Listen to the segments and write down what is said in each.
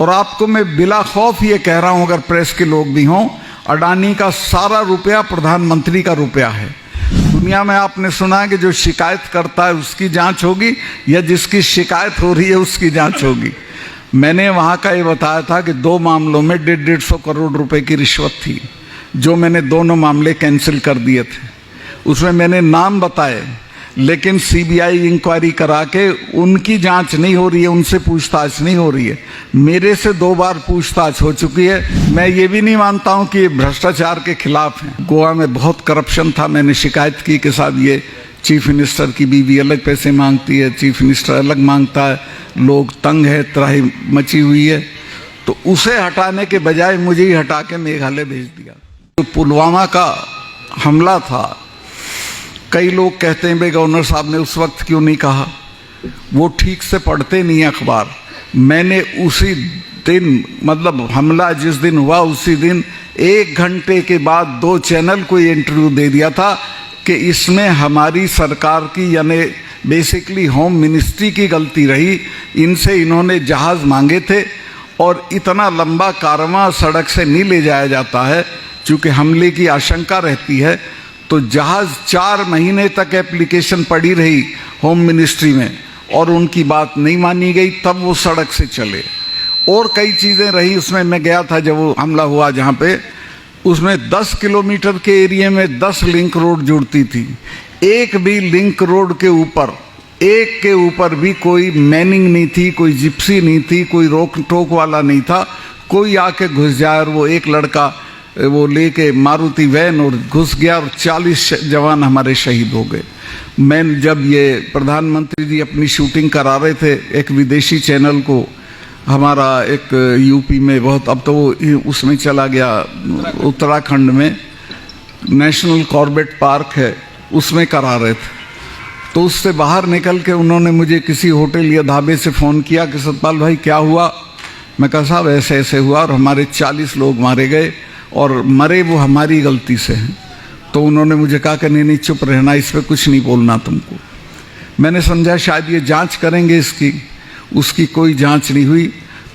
और आपको मैं बिला खौफ ये कह रहा हूं, अगर प्रेस के लोग भी हों, अडानी का सारा रुपया प्रधानमंत्री का रुपया है। दुनिया में आपने सुना है कि जो शिकायत करता है उसकी जांच होगी या जिसकी शिकायत हो रही है उसकी जांच होगी। मैंने वहाँ का ये बताया था कि 2 मामलों में 150 करोड़ रुपए की रिश्वत थी, जो मैंने दोनों मामले कैंसिल कर दिए थे। उसमें मैंने नाम बताए, लेकिन सीबीआई इंक्वायरी करा के उनकी जांच नहीं हो रही है, उनसे पूछताछ नहीं हो रही है। मेरे से 2 बार पूछताछ हो चुकी है। मैं ये भी नहीं मानता हूँ कि ये भ्रष्टाचार के खिलाफ है। गोवा में बहुत करप्शन था। मैंने शिकायत की कि साहब ये चीफ मिनिस्टर की बीवी अलग पैसे मांगती है, चीफ मिनिस्टर अलग मांगता है, लोग तंग है, त्राही मची हुई है। तो उसे हटाने के बजाय मुझे ही हटा के मेघालय भेज दिया। तो पुलवामा का हमला था, कई लोग कहते हैं भाई गवर्नर साहब ने उस वक्त क्यों नहीं कहा, वो ठीक से पढ़ते नहीं अखबार। मैंने उसी दिन, मतलब हमला जिस दिन हुआ उसी दिन 1 घंटे के बाद 2 चैनल को ये इंटरव्यू दे दिया था कि इसमें हमारी सरकार की, यानी बेसिकली होम मिनिस्ट्री की गलती रही। इनसे इन्होंने जहाज़ मांगे थे और इतना लंबा कारवां सड़क से नहीं ले जाया जाता है, चूँकि हमले की आशंका रहती है। तो जहाज़ 4 महीने तक एप्लीकेशन पड़ी रही होम मिनिस्ट्री में और उनकी बात नहीं मानी गई, तब वो सड़क से चले। और कई चीज़ें रही उसमें। मैं गया था जब वो हमला हुआ जहाँ पे, उसमें 10 किलोमीटर के एरिया में 10 लिंक रोड जुड़ती थी। एक भी लिंक रोड के ऊपर, एक के ऊपर भी कोई मैनिंग नहीं थी, कोई जिप्सी नहीं थी, कोई रोक टोक वाला नहीं था। कोई आके घुस जाए और वो एक लड़का वो लेके मारुति वैन और घुस गया और 40 जवान हमारे शहीद हो गए। मैं जब ये प्रधानमंत्री जी अपनी शूटिंग करा रहे थे एक विदेशी चैनल को, हमारा एक यूपी में बहुत, अब तो वो उसमें चला गया, उत्तराखंड में नेशनल कॉर्बेट पार्क है, उसमें करा रहे थे। तो उससे बाहर निकल के उन्होंने मुझे किसी होटल या ढाबे से फ़ोन किया कि सतपाल भाई क्या हुआ। मैं कहा साहब ऐसे ऐसे हुआ और हमारे 40 लोग मारे गए और मरे वो हमारी गलती से हैं। तो उन्होंने मुझे कहा कि नहीं चुप रहना, इस पर कुछ नहीं बोलना तुमको। मैंने समझा शायद ये जांच करेंगे इसकी, उसकी कोई जांच नहीं हुई।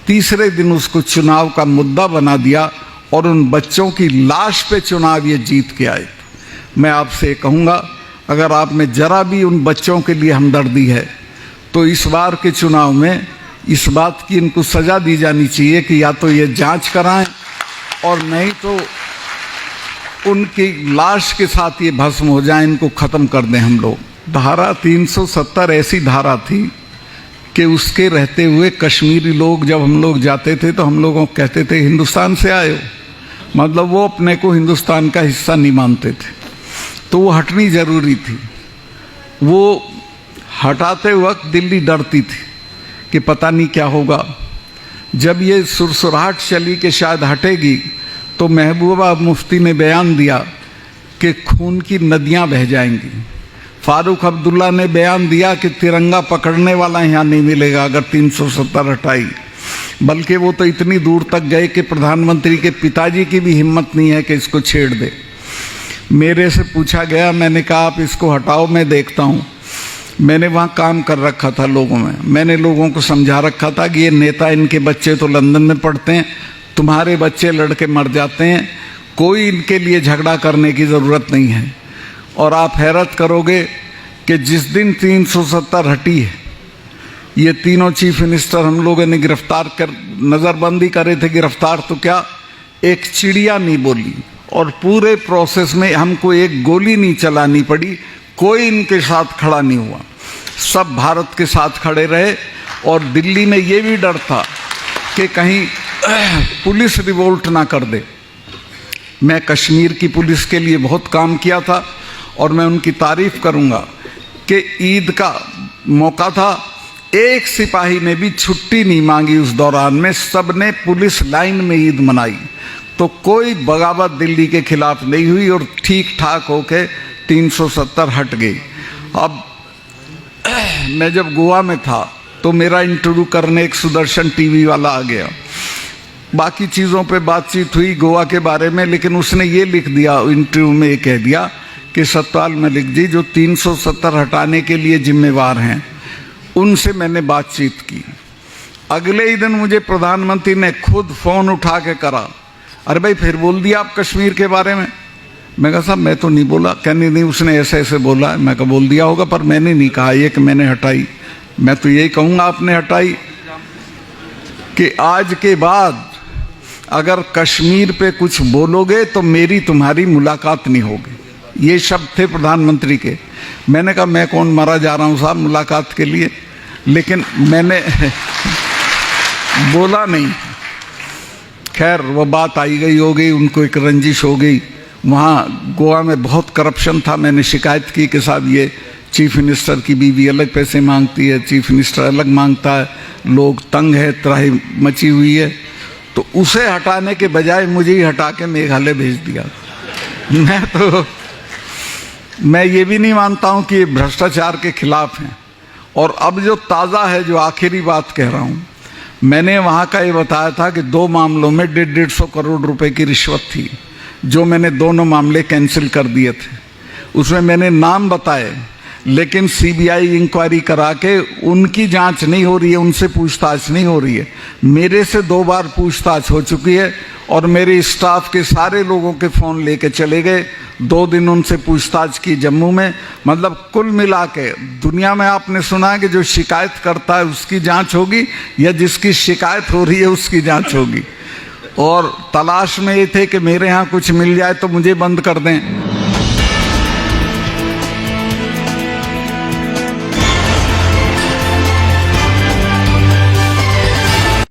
तीसरे दिन उसको चुनाव का मुद्दा बना दिया और उन बच्चों की लाश पे चुनाव ये जीत के आए। मैं आपसे कहूँगा, अगर आप में जरा भी उन बच्चों के लिए हमदर्दी है तो इस बार के चुनाव में इस बात की इनको सज़ा दी जानी चाहिए कि या तो ये जांच कराएं और नहीं तो उनकी लाश के साथ ये भस्म हो जाए, इनको ख़त्म कर दें हम लोग। धारा 370 ऐसी धारा थी कि उसके रहते हुए कश्मीरी लोग, जब हम लोग जाते थे तो हम लोगों को कहते थे हिंदुस्तान से आए हो, मतलब वो अपने को हिंदुस्तान का हिस्सा नहीं मानते थे। तो वो हटनी ज़रूरी थी। वो हटाते वक्त दिल्ली डरती थी कि पता नहीं क्या होगा। जब ये सुरसुराहट चली कि शायद हटेगी, तो महबूबा मुफ्ती ने बयान दिया कि खून की नदियां बह जाएंगी। फारूक अब्दुल्ला ने बयान दिया कि तिरंगा पकड़ने वाला यहाँ नहीं मिलेगा अगर 370 हटाई। बल्कि वो तो इतनी दूर तक गए कि प्रधानमंत्री के पिताजी की भी हिम्मत नहीं है कि इसको छेड़ दे। मेरे से पूछा गया, मैंने कहा आप इसको हटाओ, मैं देखता हूँ। मैंने वहाँ काम कर रखा था लोगों में, मैंने लोगों को समझा रखा था कि ये नेता, इनके बच्चे तो लंदन में पढ़ते हैं, तुम्हारे बच्चे लड़के मर जाते हैं, कोई इनके लिए झगड़ा करने की ज़रूरत नहीं है। और आप हैरत करोगे कि जिस दिन 370 हटी है, ये तीनों चीफ मिनिस्टर हम लोगों ने गिरफ्तार कर, नज़रबंदी करे थे, गिरफ्तार तो क्या, एक चिड़िया नहीं बोली और पूरे प्रोसेस में हमको एक गोली नहीं चलानी पड़ी। कोई इनके साथ खड़ा नहीं हुआ, सब भारत के साथ खड़े रहे। और दिल्ली में ये भी डर था कि कहीं पुलिस रिवोल्ट ना कर दे। मैं कश्मीर की पुलिस के लिए बहुत काम किया था और मैं उनकी तारीफ करूंगा कि ईद का मौका था, एक सिपाही ने भी छुट्टी नहीं मांगी उस दौरान में, सब ने पुलिस लाइन में ईद मनाई। तो कोई बगावत दिल्ली के खिलाफ नहीं हुई और ठीक ठाक होके 370 हट गई। अब मैं जब गोवा में था तो मेरा इंटरव्यू करने एक सुदर्शन टीवी वाला आ गया। बाकी चीज़ों पे बातचीत हुई गोवा के बारे में, लेकिन उसने ये लिख दिया इंटरव्यू में, ये कह दिया कि सतपाल मलिक जी जो 370 हटाने के लिए जिम्मेवार हैं, उनसे मैंने बातचीत की अगले ही दिन मुझे प्रधानमंत्री ने खुद फोन उठा के करा, अरे भाई फिर बोल दिया आप कश्मीर के बारे में। मैं कहा साहब मैं तो नहीं बोला। कहने नहीं उसने ऐसे ऐसे बोला है। मैं कहा बोल दिया होगा, पर मैंने नहीं कहा ये कि मैंने हटाई। मैं तो यही कहूँगा आपने हटाई कि आज के बाद अगर कश्मीर पे कुछ बोलोगे तो मेरी तुम्हारी मुलाकात नहीं होगी। ये शब्द थे प्रधानमंत्री के। मैंने कहा मैं कौन मरा जा रहा हूँ साहब मुलाकात के लिए, लेकिन मैंने बोला नहीं। खैर वो बात आई गई हो गई, उनको एक रंजिश हो गई। वहाँ गोवा में बहुत करप्शन था। मैंने शिकायत की कि साहब ये चीफ मिनिस्टर की बीवी अलग पैसे मांगती है, चीफ मिनिस्टर अलग मांगता है, लोग तंग है, त्राही मची हुई है। तो उसे हटाने के बजाय मुझे ही हटा के मेघालय भेज दिया। मैं ये भी नहीं मानता हूँ कि ये भ्रष्टाचार के खिलाफ हैं। और अब जो ताज़ा है, जो आखिरी बात कह रहा हूँ, मैंने वहाँ का ये बताया था कि 2 मामलों में 150 करोड़ रुपए की रिश्वत थी, जो मैंने दोनों मामले कैंसिल कर दिए थे। उसमें मैंने नाम बताए, लेकिन सीबीआई इंक्वायरी करा के उनकी जांच नहीं हो रही है, उनसे पूछताछ नहीं हो रही है। मेरे से 2 बार पूछताछ हो चुकी है और मेरे स्टाफ के सारे लोगों के फ़ोन लेके चले गए। 2 दिन उनसे पूछताछ की जम्मू में। मतलब कुल मिला के दुनिया में आपने सुना है कि जो शिकायत करता है उसकी जांच होगी, या जिसकी शिकायत हो रही है उसकी जांच होगी। और तलाश में ये थे कि मेरे यहाँ कुछ मिल जाए तो मुझे बंद कर दें।